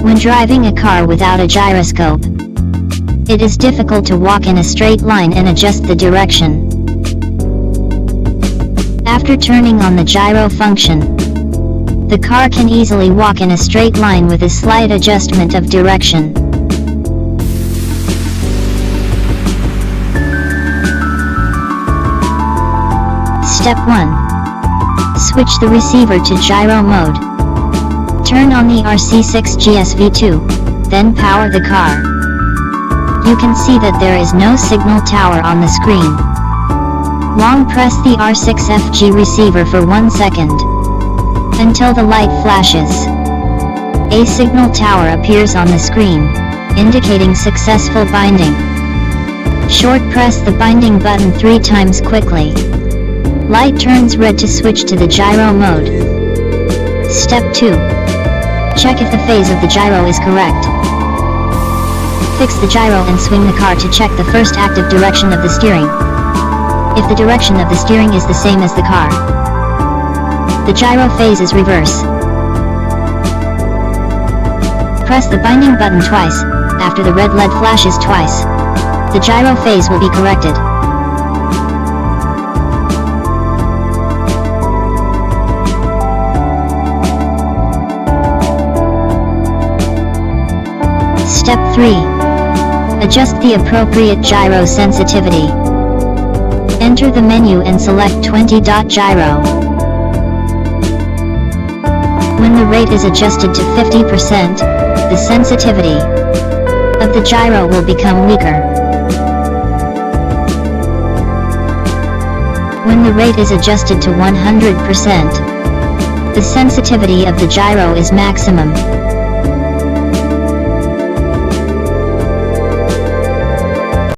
When driving a car without a gyroscope, it is difficult to walk in a straight line and adjust the direction. After turning on the gyro function, the car can easily walk in a straight line with a slight adjustment of direction. Step 1. Switch the receiver to gyro mode. Turn on the RC6GS V2, then power the car. You can see that there is no signal tower on the screen. Long press the R6FG receiver for 1 second, until the light flashes. A signal tower appears on the screen, indicating successful binding. Short press the binding button 3 times quickly. Light turns red to switch to the gyro mode. Step 2. Check if the phase of the gyro is correct. Fix the gyro and swing the car to check the first active direction of the steering. If the direction of the steering is the same as the car, the gyro phase is reverse. Press the binding button twice. After the red LED flashes twice, the gyro phase will be corrected. Step 3. Adjust the appropriate gyro sensitivity. Enter the menu and select 20.gyro. When the rate is adjusted to 50%, the sensitivity of the gyro will become weaker. When the rate is adjusted to 100%, the sensitivity of the gyro is maximum.